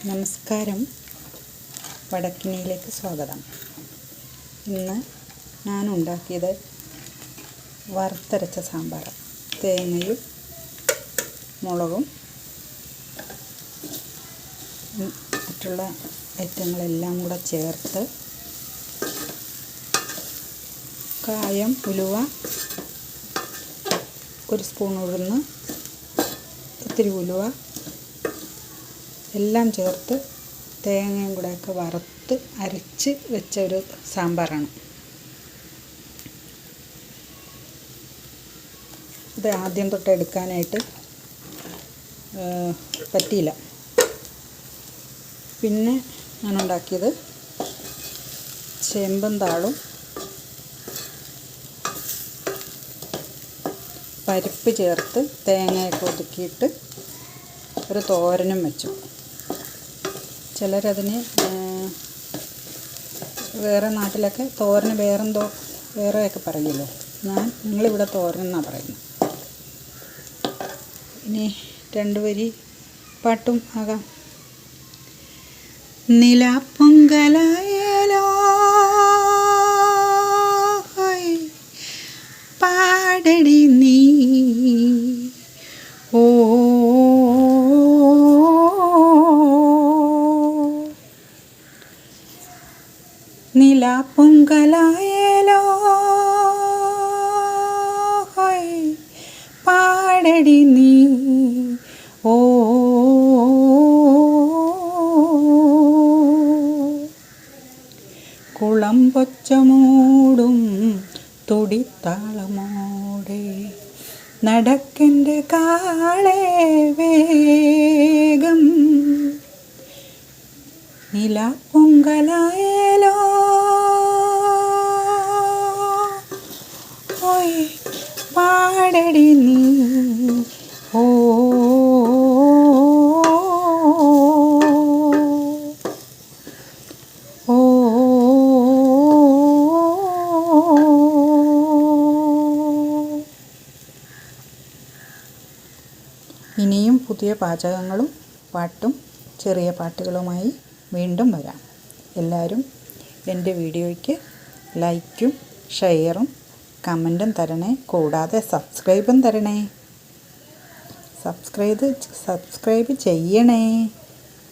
നമസ്കാരം, വടക്കിനിയിലേക്ക് സ്വാഗതം. ഇന്ന് ഞാൻ ഉണ്ടാക്കിയത് വറുത്തരച്ച സാമ്പാർ. തേങ്ങയും മുളകും മറ്റുള്ള ഐറ്റങ്ങളെല്ലാം കൂടെ ചേർത്ത് കായം, ഉലുവ, ഒരു സ്പൂൺ ഉഴുന്ന്, ഇത്തിരി ഉലുവ എല്ലാം ചേർത്ത് തേങ്ങയും കൂടെയൊക്കെ വറുത്ത് അരച്ച് വെച്ച ഒരു സാമ്പാറാണ്. ഇത് ആദ്യം തൊട്ട് എടുക്കാനായിട്ട് പറ്റിയില്ല. പിന്നെ ഞാൻ ഉണ്ടാക്കിയത് ചേമ്പും താളും പരിപ്പ് ചേർത്ത് തേങ്ങയൊക്കെ ഒതുക്കിയിട്ട് ഒരു തോരനും വെച്ചു. ചിലരതിന് വേറെ നാട്ടിലൊക്കെ തോരന് വേറെയൊക്കെ പറയുമല്ലോ. ഞങ്ങളിവിടെ തോരൻ എന്നാണ് പറയുന്നത്. ഇനി 2 വരി പാട്ടും ആകാം. നിലാപ്പൊങ്കലായാലോ പാടടി നീ, ഓ നിലാപ്പൊങ്കലായാലോ പാടടി നീ, ഓ കുളം പൊച്ചമൂടും തുടിത്താളമോടെ നടക്കെൻ്റെ കാളേ വേഗം, നിലാപ്പൊങ്കലായാലോ പാടടി നീ, ഓ ഓ ഇനിയും പുതിയ പാചകങ്ങളും പാട്ടും ചെറിയ പാട്ടുകളുമായി വീണ്ടും വരാം. എല്ലാവരും എൻ്റെ വീഡിയോയ്ക്ക് ലൈക്കും ഷെയറും കമൻറ്റും തരണേ. കൂടാതെ സബ്സ്ക്രൈബും തരണേ. സബ്സ്ക്രൈബ് ചെയ്യണേ.